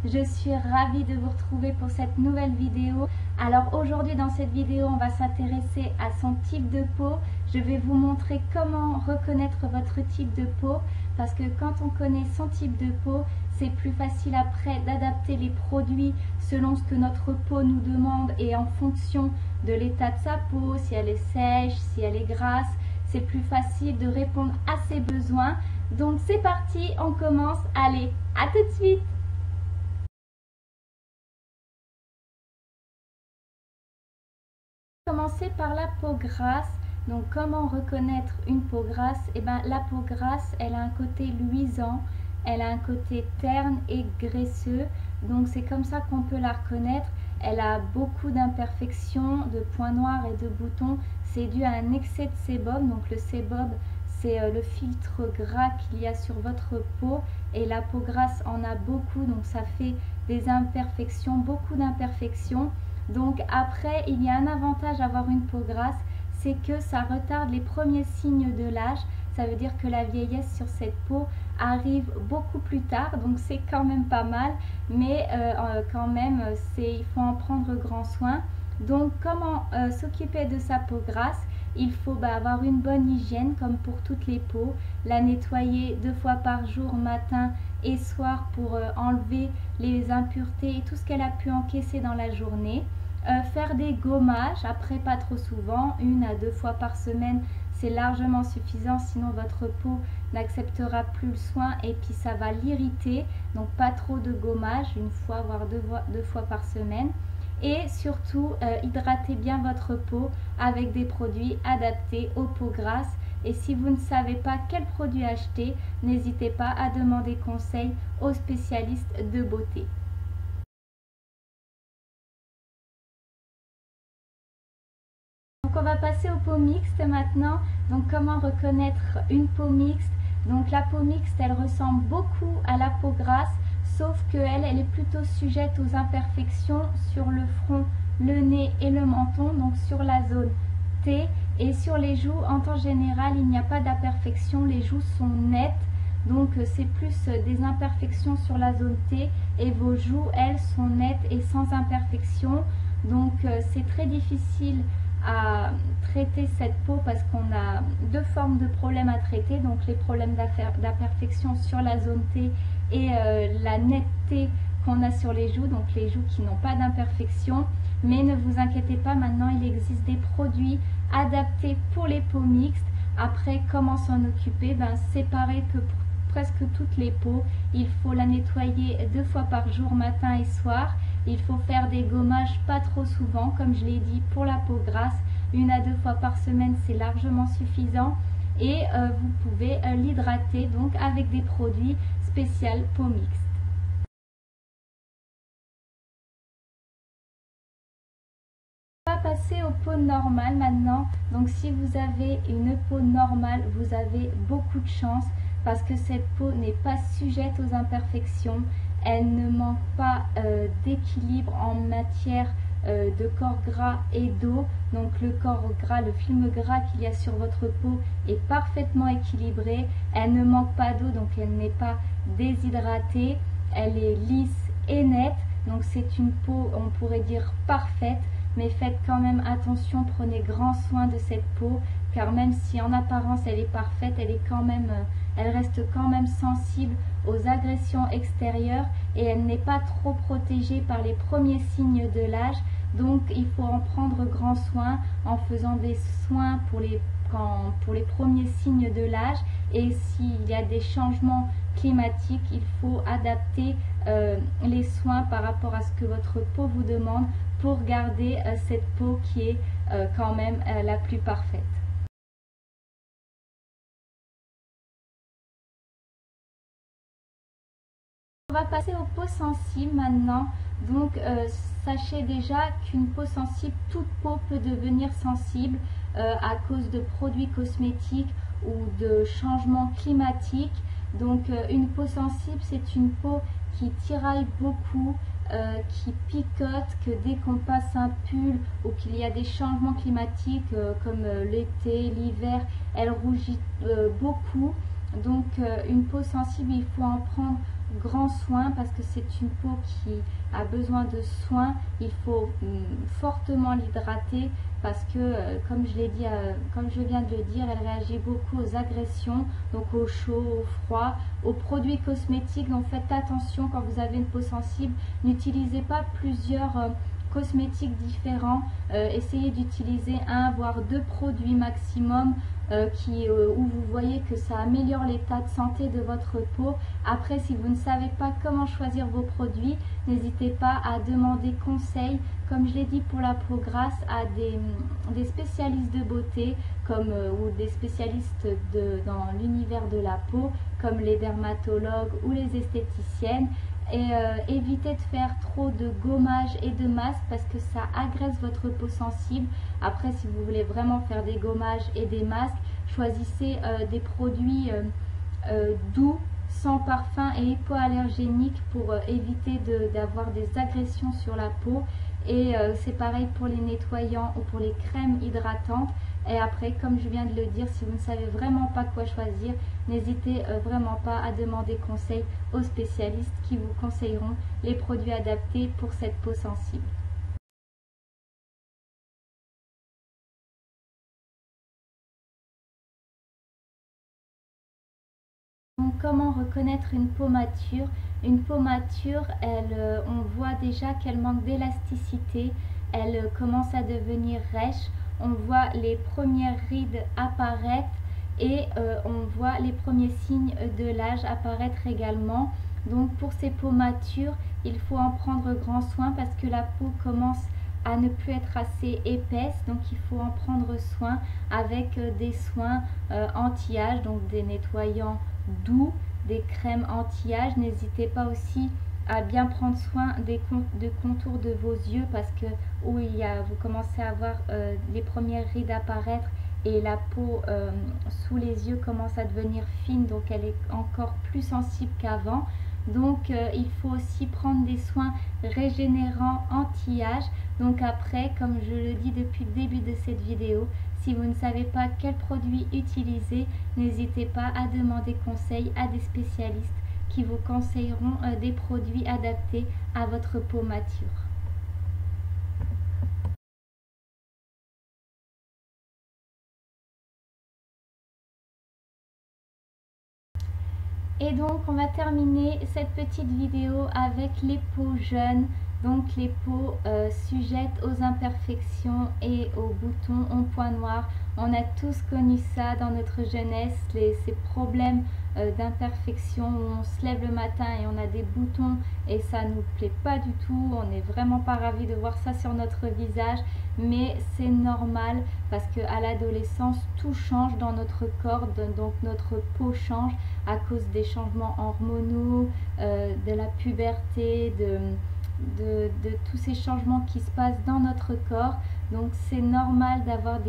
je suis ravie de vous retrouver pour cette nouvelle vidéo. Alors aujourd'hui dans cette vidéo, on va s'intéresser à son type de peau. Je vais vous montrer comment reconnaître votre type de peau parce que quand on connaît son type de peau, c'est plus facile après d'adapter les produits selon ce que notre peau nous demande et en fonction de l'état de sa peau, si elle est sèche, si elle est grasse, c'est plus facile de répondre à ses besoins. Donc c'est parti, on commence. Allez, à tout de suite. Commencer par la peau grasse. Donc comment reconnaître une peau grasse? La peau grasse, elle a un côté luisant, elle a un côté terne et graisseux. Donc c'est comme ça qu'on peut la reconnaître. Elle a beaucoup d'imperfections, de points noirs et de boutons. C'est dû à un excès de sébum. Donc le sébum, c'est le filtre gras qu'il y a sur votre peau. Et la peau grasse en a beaucoup, donc ça fait des imperfections, beaucoup d'imperfections. Donc après, il y a un avantage à avoir une peau grasse, c'est que ça retarde les premiers signes de l'âge. Ça veut dire que la vieillesse sur cette peau arrive beaucoup plus tard, donc c'est quand même pas mal, mais quand même, il faut en prendre grand soin. Donc comment s'occuper de sa peau grasse? Il faut avoir une bonne hygiène comme pour toutes les peaux, la nettoyer 2 fois par jour, matin et soir, pour enlever les impuretés et tout ce qu'elle a pu encaisser dans la journée. Faire des gommages, après pas trop souvent, 1 à 2 fois par semaine, c'est largement suffisant, sinon votre peau n'acceptera plus le soin et puis ça va l'irriter. Donc pas trop de gommage, 1 fois voire 2 fois par semaine. Et surtout, hydratez bien votre peau avec des produits adaptés aux peaux grasses. Et si vous ne savez pas quel produit acheter, n'hésitez pas à demander conseil aux spécialistes de beauté. Donc on va passer aux peaux mixtes maintenant. Donc comment reconnaître une peau mixte? Donc la peau mixte, elle ressemble beaucoup à la peau grasse, sauf qu'elle est plutôt sujette aux imperfections sur le front, le nez et le menton, donc sur la zone T. Et sur les joues, en temps général, il n'y a pas d'imperfection, les joues sont nettes. Donc c'est plus des imperfections sur la zone T et vos joues, elles, sont nettes et sans imperfection. Donc c'est très difficile à traiter cette peau parce qu'on a 2 formes de problèmes à traiter. Donc les problèmes d'imperfection sur la zone T et la netteté qu'on a sur les joues, donc les joues qui n'ont pas d'imperfection. Mais ne vous inquiétez pas, maintenant il existe des produits adaptés pour les peaux mixtes. Après, comment s'en occuper? C'est pareil que pour presque toutes les peaux, il faut la nettoyer 2 fois par jour, matin et soir. Il faut faire des gommages pas trop souvent, comme je l'ai dit pour la peau grasse, 1 à 2 fois par semaine, c'est largement suffisant. Et vous pouvez l'hydrater donc avec des produits spéciaux peau mixte. On va passer aux peaux normales maintenant. Donc si vous avez une peau normale, vous avez beaucoup de chance parce que cette peau n'est pas sujette aux imperfections. Elle ne manque pas d'équilibre en matière de corps gras et d'eau. Donc le corps gras, le film gras qu'il y a sur votre peau est parfaitement équilibré. Elle ne manque pas d'eau, donc elle n'est pas déshydratée. Elle est lisse et nette. Donc c'est une peau, on pourrait dire, parfaite. Mais faites quand même attention, prenez grand soin de cette peau, car même si en apparence elle est parfaite, elle reste quand même sensible aux agressions extérieures et elle n'est pas trop protégée par les premiers signes de l'âge. Donc il faut en prendre grand soin en faisant des soins pour les premiers signes de l'âge. Et s'il y a des changements climatiques, il faut adapter les soins par rapport à ce que votre peau vous demande pour garder cette peau qui est quand même la plus parfaite. On va passer aux peaux sensibles maintenant. Donc sachez déjà qu'une peau sensible, toute peau peut devenir sensible à cause de produits cosmétiques ou de changements climatiques. Donc une peau sensible, c'est une peau qui tiraille beaucoup, qui picote, que dès qu'on passe un pull ou qu'il y a des changements climatiques comme l'été, l'hiver, elle rougit beaucoup. Donc une peau sensible, il faut en prendre grand soin parce que c'est une peau qui a besoin de soins. Il faut fortement l'hydrater parce que comme je l'ai dit, comme je viens de le dire, elle réagit beaucoup aux agressions, donc au chaud, au froid, aux produits cosmétiques. Donc faites attention quand vous avez une peau sensible, n'utilisez pas plusieurs cosmétiques différents, essayez d'utiliser un voire deux produits maximum où vous voyez que ça améliore l'état de santé de votre peau. Après, si vous ne savez pas comment choisir vos produits, n'hésitez pas à demander conseil, comme je l'ai dit pour la peau grasse, à des spécialistes de beauté ou des spécialistes dans l'univers de la peau, comme les dermatologues ou les esthéticiennes. Et évitez de faire trop de gommage et de masques parce que ça agresse votre peau sensible. Après, si vous voulez vraiment faire des gommages et des masques, choisissez des produits doux, sans parfum et hypoallergéniques pour éviter d'avoir des agressions sur la peau. Et c'est pareil pour les nettoyants ou pour les crèmes hydratantes. Et après, comme je viens de le dire, si vous ne savez vraiment pas quoi choisir, n'hésitez vraiment pas à demander conseil aux spécialistes qui vous conseilleront les produits adaptés pour cette peau sensible. Donc, comment reconnaître une peau mature? Une peau mature, on voit déjà qu'elle manque d'élasticité, elle commence à devenir rêche, on voit les premières rides apparaître et on voit les premiers signes de l'âge apparaître également. Donc pour ces peaux matures, il faut en prendre grand soin parce que la peau commence à ne plus être assez épaisse, donc il faut en prendre soin avec des soins anti-âge, donc des nettoyants doux, des crèmes anti-âge. N'hésitez pas aussi à bien prendre soin des contours de vos yeux parce que vous commencez à avoir les premières rides apparaître et la peau sous les yeux commence à devenir fine, donc elle est encore plus sensible qu'avant. Donc il faut aussi prendre des soins régénérants anti-âge. Donc après, comme je le dis depuis le début de cette vidéo, si vous ne savez pas quel produit utiliser, n'hésitez pas à demander conseil à des spécialistes qui vous conseilleront des produits adaptés à votre peau mature. Et donc on va terminer cette petite vidéo avec les peaux jeunes, donc les peaux sujettes aux imperfections et aux boutons, aux points noirs. On a tous connu ça dans notre jeunesse, ces problèmes d'imperfection où on se lève le matin et on a des boutons et ça nous plaît pas du tout. On n'est vraiment pas ravis de voir ça sur notre visage, mais c'est normal parce qu'à l'adolescence tout change dans notre corps, donc notre peau change à cause des changements hormonaux, de la puberté, de tous ces changements qui se passent dans notre corps. Donc c'est normal d'avoir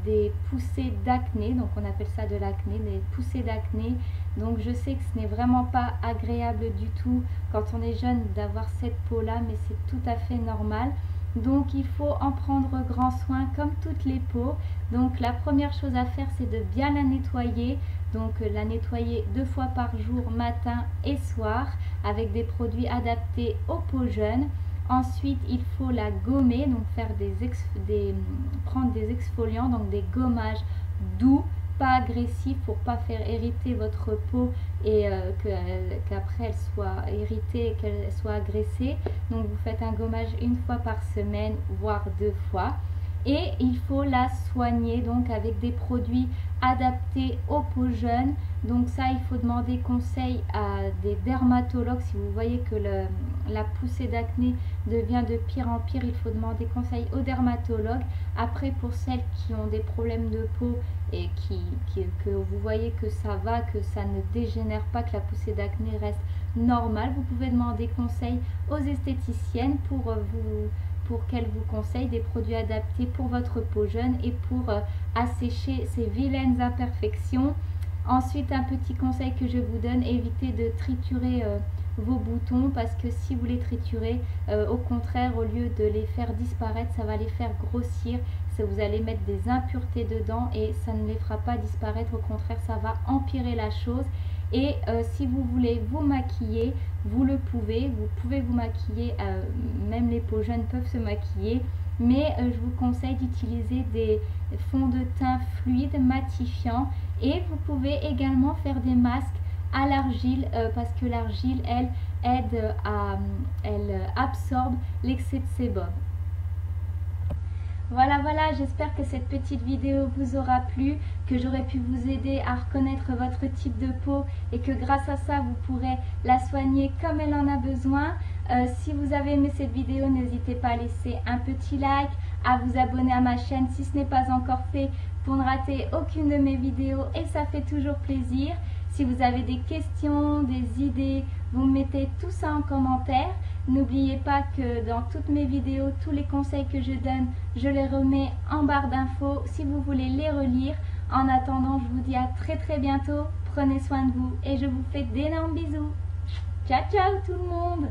des poussées d'acné, donc on appelle ça de l'acné, des poussées d'acné. Donc je sais que ce n'est vraiment pas agréable du tout quand on est jeune d'avoir cette peau là, mais c'est tout à fait normal. Donc il faut en prendre grand soin comme toutes les peaux. Donc la première chose à faire, c'est de bien la nettoyer. Donc la nettoyer 2 fois par jour, matin et soir, avec des produits adaptés aux peaux jeunes. Ensuite, il faut la gommer, donc prendre des exfoliants, donc des gommages doux, pas agressifs pour pas faire hériter votre peau et qu'après elle soit irritée et qu'elle soit agressée. Donc vous faites un gommage 1 fois par semaine, voire 2 fois. Et il faut la soigner donc avec des produits adaptés aux peaux jeunes. Donc ça, il faut demander conseil à des dermatologues. Si vous voyez que la poussée d'acné devient de pire en pire, il faut demander conseil aux dermatologues. Après, pour celles qui ont des problèmes de peau et que vous voyez que ça va, que ça ne dégénère pas, que la poussée d'acné reste normale, vous pouvez demander conseil aux esthéticiennes pour qu'elles vous conseillent des produits adaptés pour votre peau jeune et pour assécher ces vilaines imperfections. Ensuite, un petit conseil que je vous donne, évitez de triturer vos boutons parce que si vous les triturez, au contraire, au lieu de les faire disparaître, ça va les faire grossir. Vous allez mettre des impuretés dedans et ça ne les fera pas disparaître, au contraire, ça va empirer la chose. Et si vous voulez vous maquiller, vous pouvez vous maquiller, même les peaux jeunes peuvent se maquiller, mais je vous conseille d'utiliser des fonds de teint fluides matifiants, et vous pouvez également faire des masques à l'argile parce que l'argile elle absorbe l'excès de sébum. Voilà, j'espère que cette petite vidéo vous aura plu, que j'aurai pu vous aider à reconnaître votre type de peau et que grâce à ça, vous pourrez la soigner comme elle en a besoin. Si vous avez aimé cette vidéo, n'hésitez pas à laisser un petit like, à vous abonner à ma chaîne si ce n'est pas encore fait pour ne rater aucune de mes vidéos, et ça fait toujours plaisir. Si vous avez des questions, des idées, vous mettez tout ça en commentaire. N'oubliez pas que dans toutes mes vidéos, tous les conseils que je donne, je les remets en barre d'infos si vous voulez les relire. En attendant, je vous dis à très bientôt. Prenez soin de vous et je vous fais d'énormes bisous. Ciao tout le monde!